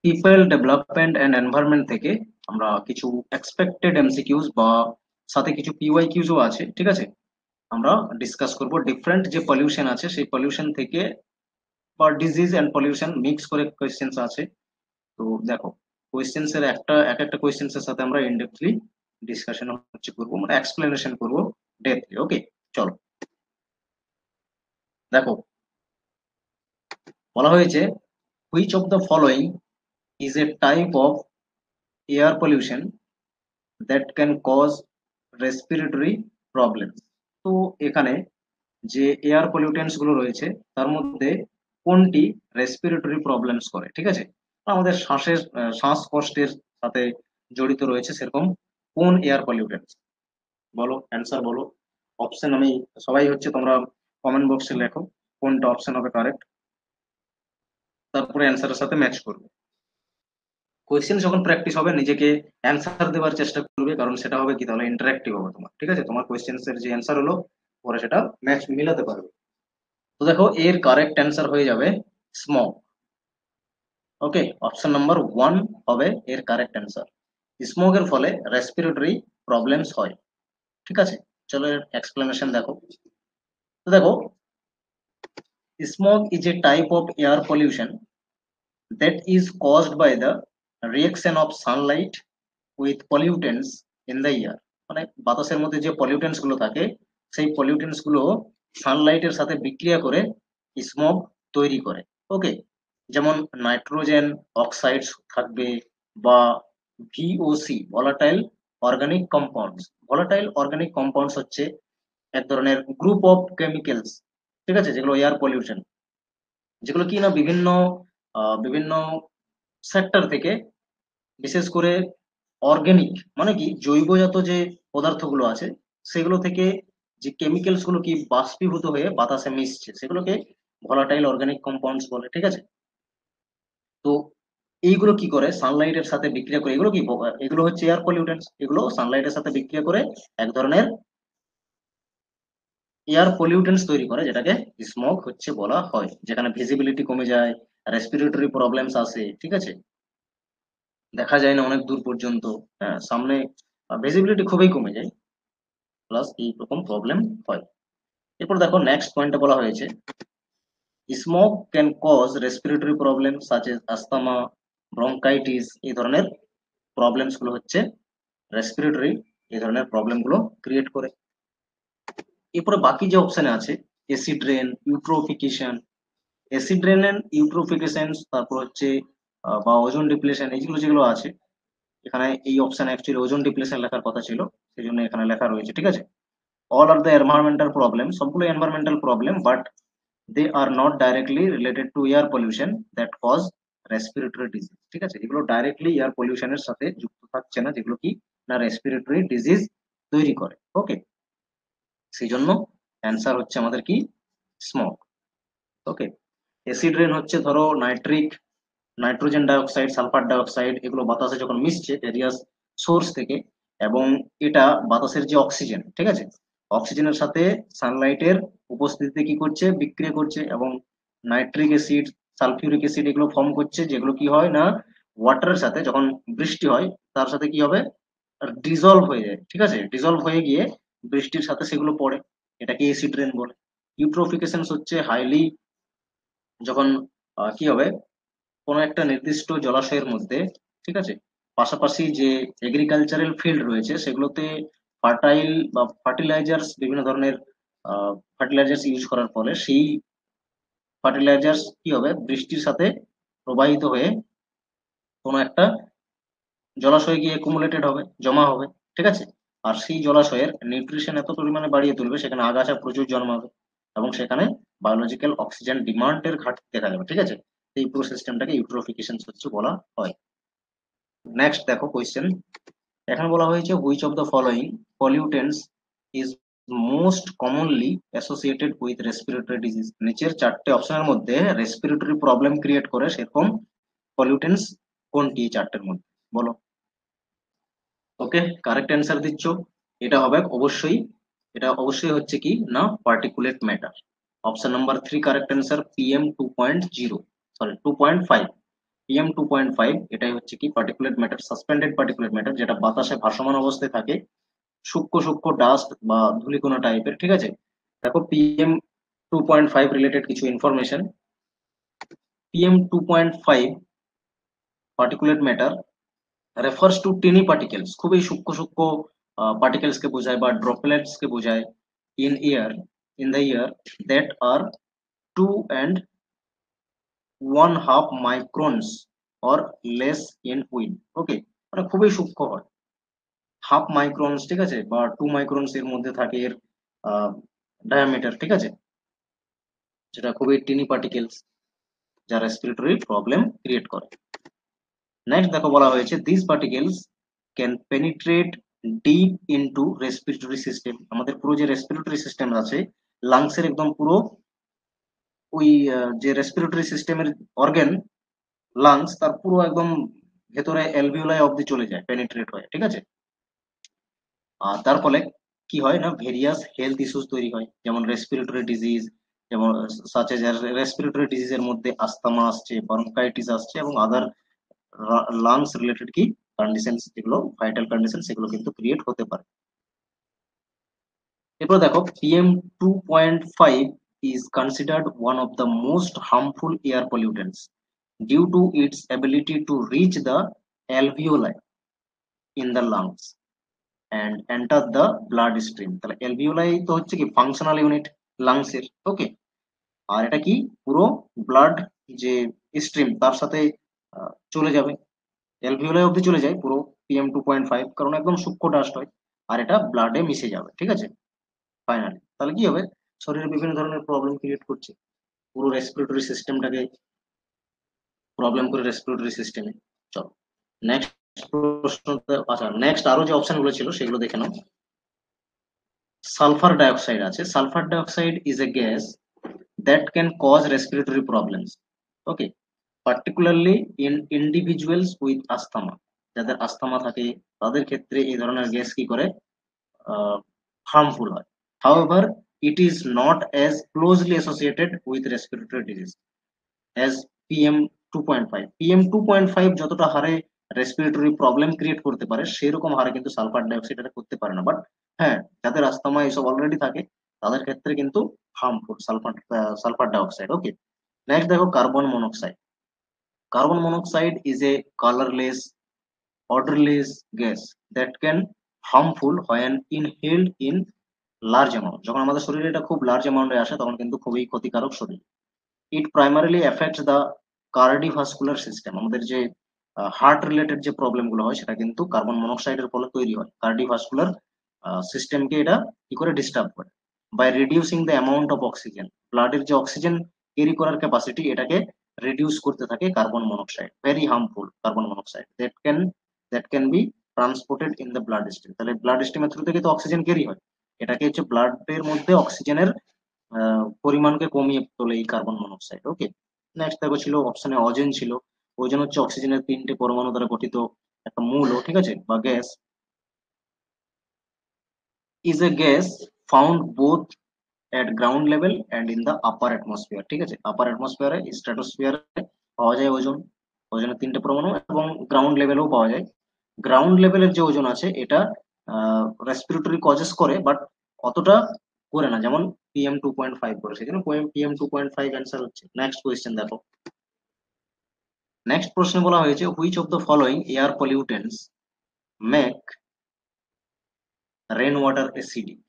People development and environment থেকে আমরা কিছু এক্সপেক্টেড এমসিকিউজ বা সাথে কিছু পিওয়াইকিউজও আছে, ঠিক আছে। আমরা ডিসকাস করব ডিফারেন্ট যে পলিউশন আছে সেই পলিউশন থেকে বা ডিজিজ এন্ড পলিউশন মিক্স করে কোয়েশ্চেন্স আছে। তো দেখো, কোয়েশ্চেন্স এর এক একটা কোয়েশ্চেন্স এর সাথে আমরা ইনডেপথলি ডিসকাশন হচ্ছে করবো, মানে এক্সপ্লেনেশন করবো ডেপথলি। ওকে, চলো। দেখো, বলা হয়েছে which of the following is a type of air pollution that can cause respiratory problem. তো এখানে যে এয়ার পলিউটেন্টস গুলো রয়েছে তার মধ্যে কোনটি রেসপিরেটরি প্রবলেমস করে, ঠিক আছে। আমাদের শ্বাসকষ্টের সাথে জড়িত রয়েছে সেরকম কোন এয়ার পলিউটেন্টস, বলো অ্যান্সার বলো। অপশন আমি, সবাই হচ্ছে তোমরা কমেন্ট বক্সে লেখো কোনটা অপশন হবে কারেক্ট, তারপরে অ্যান্সারের সাথে ম্যাচ করবে। কোয়েশ্চেন যখন প্র্যাকটিস হবে নিজেকে অ্যান্সার দেওয়ার চেষ্টা করবে, কারণ সেটা হবে কি, তাহলে ইন্টারাক্টিভ হবে তোমার, ঠিক আছে। তোমার কোয়েশ্চেন্স এর যে অ্যান্সার হলো পরে সেটা ম্যাচ মিলাতে পারবে। তো দেখো, এর কারেক্ট অ্যান্সার হয়ে যাবে স্মোক। ওকে, অপশন নাম্বার 1 হবে এর কারেক্ট অ্যান্সার। স্মোকের ফলে রেসপিরেটরি প্রবলেমস হয়, ঠিক আছে। চলো এর এক্সপ্লেনেশন দেখো। তো দেখো, smoke is a type of air pollution that is caused by the reaction of sunlight with pollutants in the air। মানে বাতাসের মধ্যে যে পলিউটেন্টস গুলো থাকে সেই পলিউটেন্টস গুলো সানলাইটের সাথে বিক্রিয়া করে স্মোক তৈরি করে। ওকে, যেমন নাইট্রোজেন অক্সাইডস থাকবে, বা VOC volatile organic compounds. Volatile organic compounds হচ্ছে এক ধরনের গ্রুপ অফ কেমিক্যালস, ঠিক আছে, যেগুলো এয়ার পলিউশন, যেগুলো কি না বিভিন্ন বিভিন্ন সেক্টর থেকে, বিশেষ করে অর্গানিক মানে কি জৈবজাত যে পদার্থগুলো আছে সেগুলো থেকে যে কেমিক্যালস গুলো কি বাষ্পীভূত হয়ে বাতাসে মিশছে সেগুলোকে ভলাটাইল অর্গানিক কম্পাউন্ডস বলে, ঠিক আছে। তো এইগুলো কি করে সানলাইটের সাথে বিক্রিয়া করে, এগুলো কি এগুলো হচ্ছে এয়ার পলিউটেন্টস, এগুলো সানলাইটের সাথে বিক্রিয়া করে এক ধরনের এয়ার পলিউটেন্টস তৈরি করে, যেটাকে স্মোক হচ্ছে বলা হয়, যেখানে ভিজিবিলিটি কমে যায়, রেসপিরেটরি প্রবলেমস আসে, ঠিক আছে, দেখা যায় না অনেক দূর পর্যন্ত। হ্যাঁ, সামনে ভিজিবিলিটি খুবই কমে যায়, প্লাস এই রকম প্রবলেম হয়। এরপর দেখো নেক্সট পয়েন্টে বলা হয়েছে smoke can cause respiratory problem such as asthma, bronchitis, এই ধরনের প্রবলেমস গুলো হচ্ছে রেসপিরেটরি, এই ধরনের প্রবলেম গুলো ক্রিয়েট করে। এরপরে বাকি যে অপশনে আছে acid rain, eutrophication, acid rain and eutrophication, তারপর হচ্ছে বা ওজোন ডিপ্লেশন, এইগুলো যেগুলো আছে এখানে এই অপশন অ্যাকচুয়ালি ওজোন ডিপ্লেশন লেখার কথা ছিল, সেই জন্য এখানে লেখা রয়েছে, ঠিক আছে। All are the environmental problem, সবগুলো environmental problem, but they are not directly related to air pollution that cause respiratory disease, ঠিক আছে। যেগুলো ডাইরেক্টলি এয়ার পলিউশনের সাথে যুক্ত থাকছে না, যেগুলো কি না রেসপিরেটরি ডিজিজ তৈরি করে। ওকে, সেই জন্য অ্যান্সার হচ্ছে আমাদের কি স্মোক। ওকে, অ্যাসিড রেন হচ্ছে ধরো নাইট্রোজেন ডাইঅক্সাইড, সালফার ডাইঅক্সাইড, এগুলো বাতাসে যখন মিশছে ভেরিয়াস সোর্স থেকে, এবং এটা বাতাসের যে অক্সিজেন, ঠিক আছে, অক্সিজেনের সাথে সানলাইটের উপস্থিতিতে কি করছে, বিক্রিয়া করছে, এবং নাইট্রিক অ্যাসিড, সালফিউরিক অ্যাসিড এগুলো ফর্ম করছে, যেগুলো কি হয় না ওয়াটারের সাথে যখন বৃষ্টি হয় তার সাথে কি হবে, ডিজলভ হয়ে যায়, ঠিক আছে, ডিজলভ হয়ে গিয়ে বৃষ্টির সাথে সেগুলো পড়ে, এটাকে অ্যাসিড রেন বলে। ইউট্রোফিকেশন হচ্ছে হাইলি, যখন কি হবে কোনো একটা নির্দিষ্ট জলাশয়ের মধ্যে, ঠিক আছে, পাশাপাশি যে এগ্রিকালচারাল ফিল্ড রয়েছে সেগুলোতে ফার্টাইল বা ফার্টিলাইজার্স, বিভিন্ন ধরনের ফার্টিলাইজার্স ইউজ করার ফলে সেই ফার্টিলাইজার্স কি হবে বৃষ্টির সাথে প্রবাহিত হয়ে কোনো একটা জলাশয়ে গিয়ে একুমুলেটেড হবে, জমা হবে, ঠিক আছে। আর সেই জলাশয়ের নিউট্রিশন এত পরিমাণে বাড়িয়ে তুলবে সেখানে আগাছা প্রচুর জন্মাবে, এবং সেখানে বায়োলজিক্যাল অক্সিজেন ডিমান্ডের ঘাটতি দেখা যাবে, ঠিক আছে। এই পুরো সিস্টেমটাকে ইউট্রোফিকেশন হচ্ছে বলা হয়। নেক্সট দেখো কোয়েশ্চেন, এখানে বলা হয়েছে which of the following pollutants is most commonly associated with respiratory disease. নিচের চারটে অপশনের মধ্যে রেসপিরেটরি প্রবলেম ক্রিয়েট করে সেরকম পলিউটেন্টস কোনটি এই চারটের মধ্যে, বলো। ওকে, কারেক্ট অ্যান্সার দিচ্ছ, এটা হবে অবশ্যই, এটা অবশ্যই হচ্ছে কি না particulate matter. Option number 3 correct answer, PM 2.0, sorry 2.5। PM2.5 এটাই হচ্ছে কি particulate matter, suspended particulate matter, যেটা বাতাসে ভাসমান অবস্থায় থাকে, সূক্ষ্ম সূক্ষ্ম ডাস্ট বা ধূলিকণা টাইপের, ঠিক আছে। দেখো PM2.5 রিলেটেড কিছু information. PM2.5 particulate matter refers to tiny particles, খুবই সূক্ষ্ম সূক্ষ্ম particles কে বোঝায় বা droplets কে বোঝায়, in the air that are 2.5 microns or less in width, ওকে, মানে খুবই সূক্ষ্ম হয়, হাফ মাইক্রনস, ঠিক আছে, বা 2 মাইক্রনস এর মধ্যে থাকে এর ডায়ামিটার, ঠিক আছে, যেটা খুবই টিনি পার্টিকেলস, যা রেসপিরেটরি প্রবলেম ক্রিয়েট করে। নেক্সট দেখো বলা হয়েছে this particles can penetrate deep into respiratory system, আমাদের পুরো যে রেসপিরেটরি সিস্টেম আছে, লাংসের একদম পুরো ওই যে রেসপিরেটরি সিস্টেমের অর্গান লাংস, তার পুরো একদম ভেতরে অ্যালভিওলাই অবধি চলে যায়, পেনিট্রেট হয়, ঠিক আছে। আর তার ফলে কি হয় না, ভেরিয়াস হেলথ ইস্যুস তৈরি হয়, যেমন রেসপিরেটরি ডিজিজ, যেমন সাচে রেসপিরেটরি ডিজিজের মধ্যে আস্থামা আসছে, ব্রঙ্কাইটিস আসছে, এবং আদার লাংস রিলেটেড কি কন্ডিশন, যেগুলো ভাইটাল কন্ডিশন, সেগুলো কিন্তু ক্রিয়েট হতে পারে। এরপর দেখো PM2.5 is considered one of the most harmful air pollutants due to its ability to reach the alveoli in the lungs and enter the blood stream। তাহলে alveoli তো হচ্ছে কি ফাংশনাল ইউনিট লাংস এর, ওকে, আর এটা কি পুরো ব্লাড যে stream তার সাথে চলে যাবে, অ্যালভিওলাই অব্দি চলে যায় পুরো PM2.5, কারণ একদম সূক্ষ্ম ডাস্ট হয়, আর এটা ব্লাডে মিশে যাবে, ঠিক আছে, ফাইনালি। তাহলে কি হবে, শরীরে বিভিন্ন ধরনের প্রবলেম ক্রিয়েট করছে, পুরো রেসপিরেটরি সিস্টেমটাকে প্রবলেম করে, রেসপিরেটরি সিস্টেমে। চলো নেক্সট প্রশ্ন। আচ্ছা, নেক্সট আরো যে অপশন গুলো ছিল সেগুলো দেখে নাও। সালফার ডাইঅক্সাইড আছে, sulphur dioxide is a gas that can cause respiratory problems, okay, particularly in individuals with asthma, যাদের আস্থামা থাকে তাদের ক্ষেত্রে এই ধরনের গ্যাস কি করে হার্মফুল হয়। However, it is not as closely associated with respiratory disease as PM2.5। PM2.5 যতটা হারে রেসপিরেটরি প্রবলেম ক্রিয়েট করতে পারে সেরকম হারে কিন্তু সালফার ডাইঅক্সাইড এটা করতে পারে না, বাট হ্যাঁ, যাদের আস্থামা এসব অলরেডি থাকে তাদের ক্ষেত্রে কিন্তু হার্মফুল সালফার ডাইঅক্সাইড, ওকে। নেক্সট দেখো carbon monoxide. Carbon monoxide is a colourless odorless gas that can harmful when inhaled in large amount। যখন আমাদের শরীরে এটা খুব লার্জ অ্যামাউন্টে আসে তখন কিন্তু খুবই ক্ষতিকারক শরীর। It primarily affects the cardiovascular system, আমাদের যে হার্ট রিলেটেড যে প্রবলেম গুলো হয় সেটা কিন্তু কার্বন মনোক্সাইডের ফলে তৈরি হয়, কার্ডিওভাস্কুলার সিস্টেমকে এটা কি করে ডিস্টার্ব করে, by reducing the amount of oxygen, ব্লাডের যে অক্সিজেন ক্যারি করার ক্যাপাসিটি এটাকে রিডিউস করতে থাকে carbon monoxide, very harmful carbon monoxide, that can be transported in the blood stream. তাহলে ব্লাড স্ট্রিমের থ্রু থেকে তো অক্সিজেন ক্যারি হয়, এটাকে হচ্ছে ব্লাডের মধ্যে অক্সিজেনের পরিমাণকে কমিয়ে তোলে এই কার্বন মনোক্সাইড, ওকে। নেক্সট দেখো ছিল অপশনে অজেন ছিল, ওজোন হচ্ছে অক্সিজেনের 3টে পরমাণু দ্বারা গঠিত একটা মৌল, ঠিক আছে, বা gas, is a gas found both at ground level and in the upper atmosphere, ঠিক আছে, আপার অ্যাটমসফিয়ারে স্ট্র্যাটোস্ফিয়ারে পাওয়া যায় ওজন, ওজনের 3টে পরমাণু, এবং গ্রাউন্ড লেভেলেও পাওয়া যায়। গ্রাউন্ড লেভেলের যে ওজন আছে এটা রেসপিরেটরি কজেস করে, বাট অতটা করে না যেমন PM2.5 করে, সেই জন্য PM2.5 অ্যান্সার হচ্ছে। নেক্সট কোয়েশ্চেন দেখো। নেক্সট প্রশ্নে বলা হয়েছে which of the following air pollutants make rain water acidic,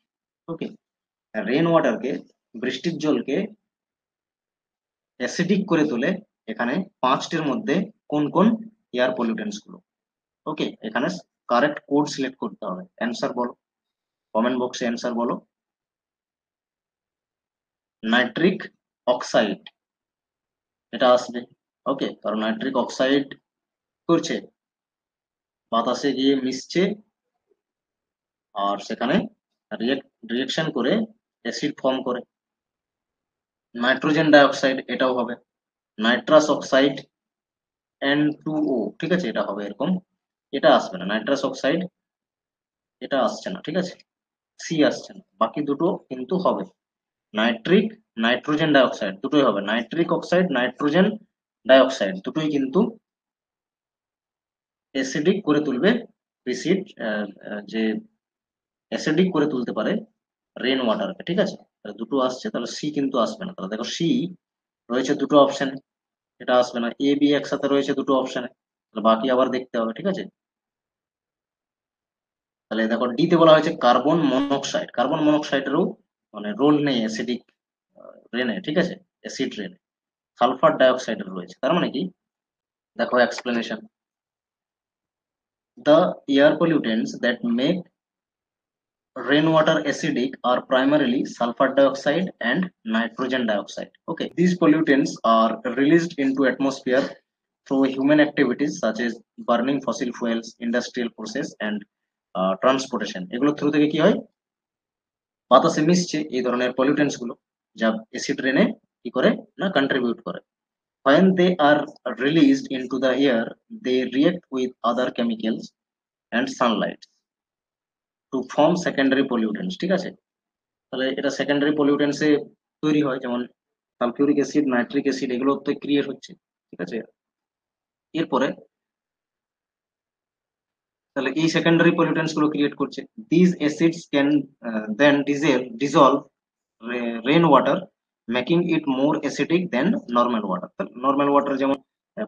okay, rain ওয়াটারকে, বৃষ্টির জলকে অ্যাসিডিক করে তোলে, এখানে 5টির মধ্যে কোন কোন এয়ার পলিউটেন্টস গুলো, ওকে, এখানে কারেক্ট কোড সিলেক্ট করতে হবে, অ্যান্সার বলো, কমেন্ট বক্সে অ্যান্সার বলো। নাইট্রিক অক্সাইড এটা আসবে, ওকে, কারণ নাইট্রিক অক্সাইড করছে বাতাসে গিয়ে মিশছে আর সেখানে রিয়েকশন করে অ্যাসিড ফর্ম করে। নাইট্রোজেন ডাইঅক্সাইড এটাও হবে, নাইট্রাস অক্সাইড N2O, ঠিক আছে, এটা হবে এরকম, এটা আসবে না, নাইট্রাস অক্সাইড এটা আসছে না, ঠিক আছে, সি আসছে না, বাকি দুটো কিন্তু হবে, নাইট্রিক নাইট্রোজেন ডাইঅক্সাইড দুটোই হবে, নাইট্রিক অক্সাইড নাইট্রোজেন ডাইঅক্সাইড দুটোই কিন্তু অ্যাসিডিক করে তুলবে অ্যাসিড, যে অ্যাসিডিক করে তুলতে পারে রেন ওয়াটারকে, ঠিক আছে। তাহলে দুটো আসছে, তাহলে সি কিন্তু আসবে না। তাহলে দেখো সি রয়েছে দুটো অপশন, এটা আসবে না। এ বি একসাথে রয়েছে দুটো অপশনে, তাহলে বাকি আবার দেখতে হবে, ঠিক আছে। তাহলে দেখো ডি তে বলা হয়েছে কার্বন মনোক্সাইড। কার্বন মনোক্সাইডেরও মানে রোল নেই অ্যাসিডিক রেনে, ঠিক আছে, অ্যাসিড রেনে। সালফার ডাইঅক্সাইডের রয়েছে, তার মানে কি, দেখো explanation. The air pollutants that make rainwater acidic are primarily sulfur dioxide and nitrogen dioxide. Okay, these pollutants are released into atmosphere through human activities such as burning fossil fuels, industrial process, and transportation. এগুলো through থেকে কি হয়, বাতাসে মিশছে এই ধরনের pollutants গুলো, যা অ্যাসিড রেনে কি করে না কন্ট্রিবিউট করে। When they are released into the air, they react with other chemicals and sunlight to form secondary pollutants, ঠিক আছে। তাহলে এটা সেকেন্ডারি পলিউটেন্টস এ তৈরি হয়, যেমন সালফিউরিক অ্যাসিড, নাইট্রিক অ্যাসিড, এগুলো তো ক্রিয়েট হচ্ছে, ঠিক আছে। এরপরে তাহলে এই সেকেন্ডারি পলিউটেন্টস গুলো ক্রিয়েট করছে। This acids can then dissolve rain water, making it more acidic than normal water. Normal water যেমন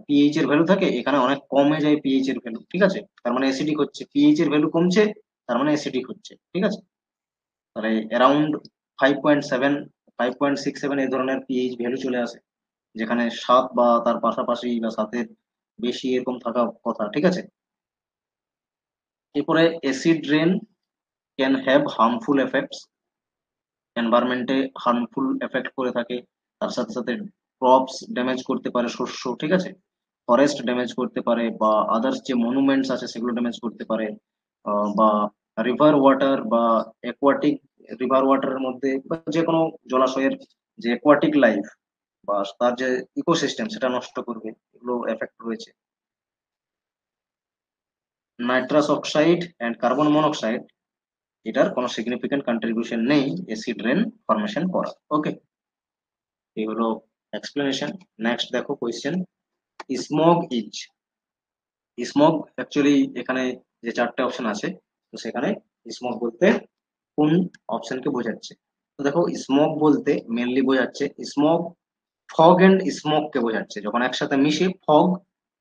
পিএইচ এর ভ্যালু থাকে, এখানে অনেক কমে যায় পিএইচ এর ভ্যালু, ঠিক আছে, তার মানে অ্যাসিডিক হচ্ছে। পিএইচ এর ভ্যালু কমছে, তার মানে অ্যাসিডিক হচ্ছে, ঠিক আছে। তাহলে অ্যারাউন্ড 5.7, 5.67 এই ধরনের পিএইচ ভ্যালু চলে আসে, যেখানে 7 বা তার পাশাপাশি বা 7-এর বেশি এরকম থাকা কথা, ঠিক আছে। এরপরে acid rain can have harmful effects, এনভায়রনমেন্টে হার্মফুল এফেক্ট করে থাকে। তার সাথে সাথে ক্রপস ড্যামেজ করতে পারে, শস্য, ঠিক আছে, ফরেস্ট ড্যামেজ করতে পারে, বা আদার্স যে মনুমেন্টস আছে সেগুলো ড্যামেজ করতে পারে, বা রিভার ওয়াটার বা অ্যাকোয়াটিক, রিভার ওয়াটারের মধ্যে বা যে কোনো জলাশয়ের যে অ্যাকোয়াটিক লাইফ বা তার যে ইকোসিস্টেম সেটা নষ্ট করবে, এগুলো এফেক্ট রয়েছে। Nitrous oxide and carbon monoxide, এটার কোনো সিগনিফিকেন্ট কন্ট্রিবিউশন নেই অ্যাসিড রেন ফরমেশন করা। ওকে, এই হলো এক্সপ্লেনেশন। নেক্সট দেখো question, smog is, smog actually এখানে যে চারটে অপশন আছে, তো সেখানে স্মগ বলতে কোন অপশনকে বোঝাচ্ছে। তো দেখো স্মোক বলতে মেনলি বোঝাচ্ছে স্মোক, ফগ এন্ড স্মোক কে বোঝাচ্ছে। যখন একসাথে মিশে ফগ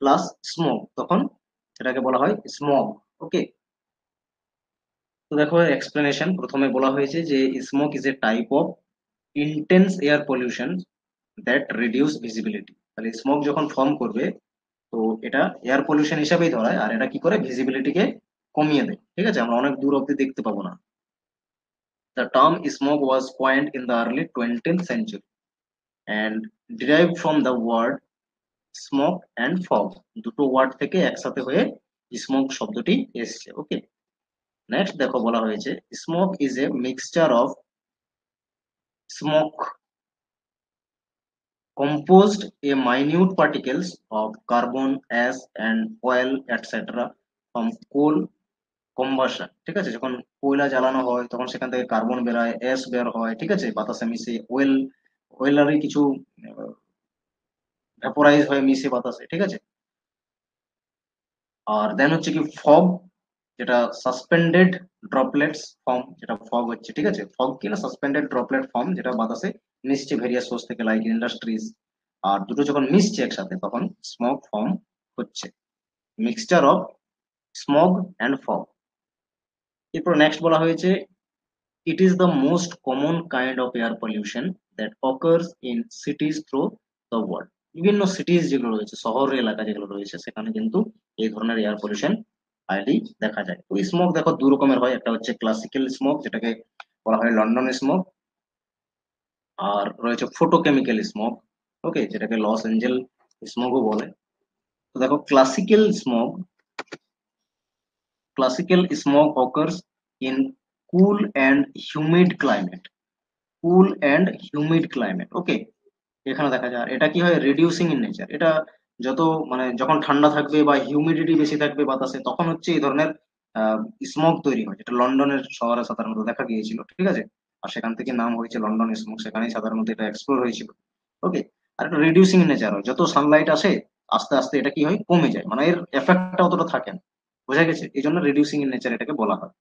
প্লাস স্মোক, তখন সেটাকে বলা হয় স্মগ। ওকে, তো দেখো এক্সপ্লেনেশন। প্রথমে বলা হয়েছে যে smoke is a type of intense air pollution that reduce visibility. তাহলে স্মোক যখন ফর্ম করবে, তো এটা এয়ার পলিউশন হিসাবেই ধরায়, আর এটা কি করে ভিজিবিলিটিকে কমিয়ে দেয়, ঠিক আছে, আমরা অনেক দূর অব্দি দেখতে পাবো না। The term smog was coined in the early 20th century and derived from the word smoke and fog, দুটো ওয়ার্ড থেকে একসাথে হয়ে স্মোক শব্দটি এসেছে। ওকে, নেক্সট দেখো বলা হয়েছে smoke is a mixture of smoke composed a minute particles of carbon, ash and oil etc from coal combustion, ঠিক আছে। যখন কয়লা জ্বালানো হয় তখন সেখান থেকে কার্বন বের হয়, অ্যাশ বের হয়, ঠিক আছে, বাতাসে মিশে ওয়েলারই কিছু ভ্যাপোরাইজ হয়ে মিশে বাতাসে, ঠিক আছে। আর দেন হচ্ছে কি ফগ, যেটা সাসপেন্ডেড ড্রপলেটস ফর্ম, যেটা ফগ হচ্ছে, ঠিক আছে। ফগ কি না, সাসপেন্ডেড ড্রপলেট ফর্ম, যেটা বাতাসে মিশছে ভেরিয়াস সোর্স থেকে লাইক ইন্ডাস্ট্রিজ। আর দুটো যখন মিশছে একসাথে তখন স্মগ ফর্ম হচ্ছে, mixture of smog and fog. এরপর নেক্সট বলা হয়েছে it is the most common kind of air pollution that occurs in cities through the world. বিভিন্ন সিটিজ যেগুলো রয়েছে, শহর এলাকা যেগুলো রয়েছে, সেখানে কিন্তু এই ধরনের এয়ার পলিউশন হাইলি দেখা যায়। তো স্মোক দেখো দু রকমের হয়, একটা হচ্ছে ক্লাসিক্যাল স্মোক, যেটাকে বলা হয় লন্ডন স্মোক, আর রয়েছে ফোটোকেমিক্যাল স্মোক, ওকে, যেটাকে লস এঞ্জেল স্মোকও বলে। তো দেখো classical smoke occurs in cool and humid climate, cool and humid climate. Okay, এখানে দেখা যায় আর এটা কি হয় রিডিউসিং ইন নেচার। এটা যত মানে যখন ঠান্ডা থাকবে বা হিউমিডিটি বেশি থাকবে বাতাসে, তখন হচ্ছে এই ধরনের স্মোক তৈরি হয়, যেটা লন্ডনের শহরে সাধারণত দেখা গিয়েছিল, ঠিক আছে। আর সেখান থেকে নাম হয়েছে লন্ডন স্মোক, সেখানেই সাধারণত এটা এক্সপ্লোর হয়েছিল। ওকে, আর এটা রিডিউসিং ইন নেচার হয়, যত সানলাইট আসে আস্তে আস্তে এটা কি হয়, কমে যায়, মানে এর এফেক্টটা অতটা থাকে না। বোঝা গেছে? এই জন্য রিডিউসিং ইন নেচার এটাকে বলা হয়।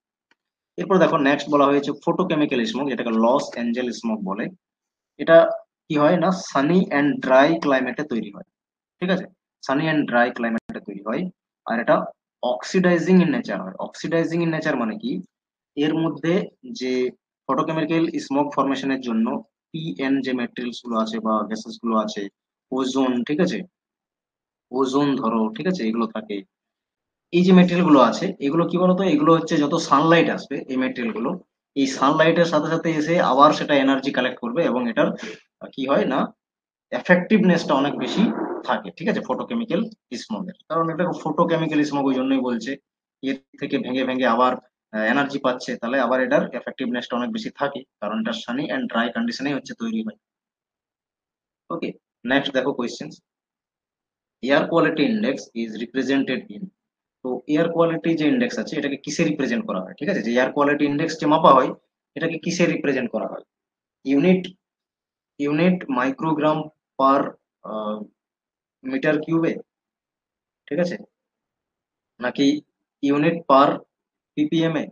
এরপর দেখো নেক্সট বলা হয়েছে ফটোকেমিক্যাল স্মোক, যেটাকে লস অ্যাঞ্জেল স্মোক বলে। এটা কি হয় না, সানি অ্যান্ড ড্রাই ক্লাইমেটে তৈরি হয়। ঠিক আছে, সানি অ্যান্ড ড্রাই ক্লাইমেটে তৈরি হয়। আর এটা অক্সিডাইজিং ইন নেচার হয়। অক্সিডাইজিং ইন নেচার মানে কি, এর মধ্যে যে ফটোকেমিক্যাল স্মোক ফরমেশনের জন্য পিএন যে ম্যাটেরিয়ালস গুলো আছে বা গ্যাসেস গুলো আছে, ওজোন, ঠিক আছে, ওজোন ধরো, ঠিক আছে, এগুলো থাকে। এই যে মেটেরিয়াল গুলো আছে এগুলো কি বলতো, এগুলো হচ্ছে যত সানলাইট আসবে এই মেটেরিয়াল গুলো, এই সানলাইটের সাথে সাথে এসে আবার সেটা এনার্জি কালেক্ট করবে, এবং এটার কি হয় না, এফেক্টিভনেসটা অনেক বেশি থাকে। ঠিক আছে, ফটোকেমিক্যাল স্মোকের, কারণ এটা ফটোকেমিক্যাল স্মোক ওই জন্যই বলছে, এর থেকে ভেঙে ভেঙে আবার এনার্জি পাচ্ছে, তাহলে আবার এটার এফেক্টিভনেসটা অনেক বেশি থাকে, কারণ এটা সানি অ্যান্ড ড্রাই কন্ডিশনেই হচ্ছে তৈরি হয়। ওকে, নেক্সট দেখো question, air quality index is represented in. তো এয়ার কোয়ালিটি যে ইন্ডেক্স আছে এটাকে কিসে রিপ্রেজেন্ট করা হয়, ঠিক আছে, যে এয়ার কোয়ালিটি ইন্ডেক্স যে মাপা হয় এটাকে কিসে রিপ্রেজেন্ট করা হয়, ইউনিট, মাইক্রোগ্রাম পার মিটার কিউবে, ঠিক আছে, নাকি ইউনিট পার পিপিএম এ,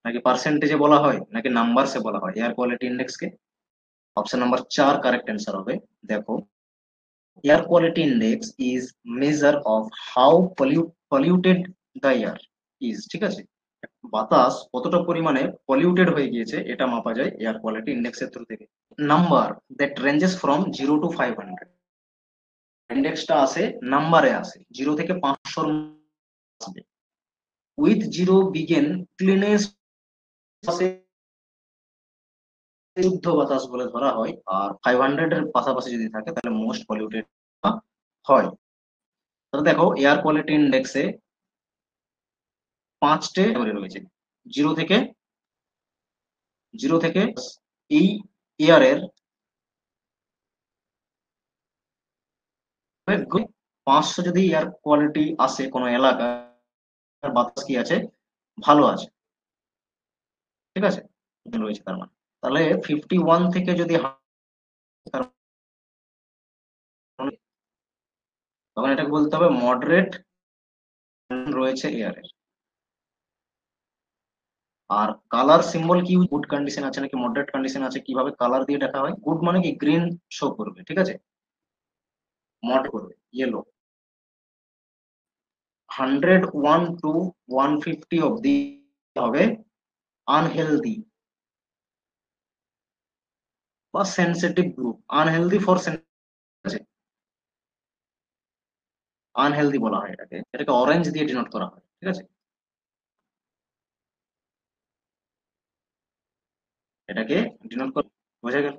নাকি পার্সেন্টেজে বলা হয়, নাকি নাম্বারসে বলা হয় এয়ার কোয়ালিটি ইন্ডেক্সকে? অপশন নাম্বার 4 কারেক্ট অ্যান্সার হবে। দেখো, air quality index is measure of how polluted the air is, ঠিক আছে, বাতাস কতটা পরিমাণে পলিউটেড হয়ে গিয়েছে এটা মাপা যায় এয়ার কোয়ালিটি ইন্ডেক্সের থ্রু থেকে। Number that ranges from 0 to 500, ইন্ডেক্সটা আসে নাম্বারে, আসে 0 থেকে 500 আসবে। উইথ জিরো বিগেন ক্লিনেস্ট, শুদ্ধ বাতাস বলে ধরা হয়, আর 500 এর পাশাপাশি যদি থাকে তাহলে মোস্ট পলিউটেড হয়। তাহলে দেখো এয়ার কোয়ালিটি ইন্ডেক্সে 5টে ক্যাটাগরি রয়েছে, জিরো থেকে, জিরো থেকে এই এয়ারের 500 যদি এয়ার কোয়ালিটি আসে কোনো এলাকার, বাতাস কি আছে, ভালো আছে, ঠিক আছে, রয়েছে তার মানে, তাহলে 51 থেকে যদি তার মানে, তখন এটাকে বলতে হবে মডারেট রয়েছে এয়ারের। আর কালার সিম্বল কি, গুড কন্ডিশন আছে নাকি মডারেট কন্ডিশন আছে, কিভাবে কালার দিয়ে দেখা হয়, গুড মানে কি গ্রিন শো করবে, ঠিক আছে, মড করবে ইয়েলো, 101 to 150 অব্দি হবে আনহেলদি বা sensitive group, unhealthy for, unhealthy বলা হয় এটাকে, এটাকে অরেঞ্জ দিয়ে ডিনোট করা হয়, ঠিক আছে, এটাকে ডিনোট করা, বোঝা গেল?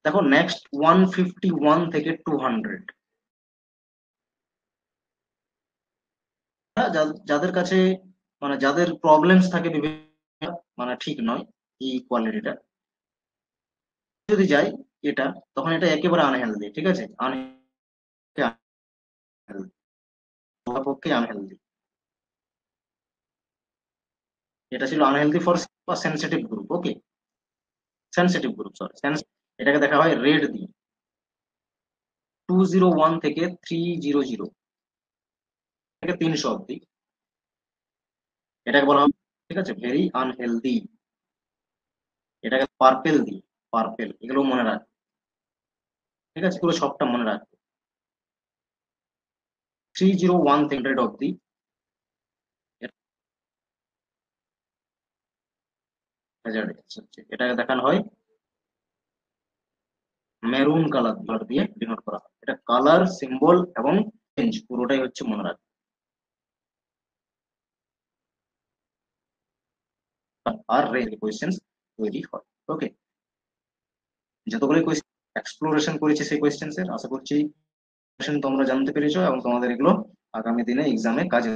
দেখো নেক্সট 151 থেকে 200, যাদের কাছে মানে যাদের প্রবলেমস থাকে বিভিন্ন, মানে ঠিক নয় এই কোয়ালিটিটা, যদি যাই এটা, তখন এটা একেবারে আনহেলদি, ঠিক আছে, পক্ষে আনহেলদি, এটা ছিল আনহেলদি ফর বা সেনসিটিভ গ্রুপ। ওকে, সেনসিটিভ গ্রুপ, সরি, এটাকে দেখা হয় রেড দিয়ে, 201 থেকে 300 থেকে 300 অব্দি, এটাকে বলা হয়, ঠিক আছে, ভেরি আনহেলদি। এটাকে পার্পেল দিই, পার্পেল, এগুলো মনে রাখবে, ঠিক আছে, এগুলো সবটা মনে রাখবে। 301 থেকে 100 অব্দি এটাকে দেখানো হয় মেরুন কালার দিয়ে ডিনোট করা হয়। এটা কালার সিম্বল এবং চেঞ্জ পুরোটাই হচ্ছে মনে রাখবে। আর কোয়েশ্চেন তৈরি হয়। ওকে, যতগুলো কোয়েশ্চেন এক্সপ্লোরেশন করেছি সেই কোয়েশ্চেন্স এর, আশা করছি তোমরা জানতে পেরেছো এবং তোমাদের এগুলো আগামী দিনে এক্সামে কাজে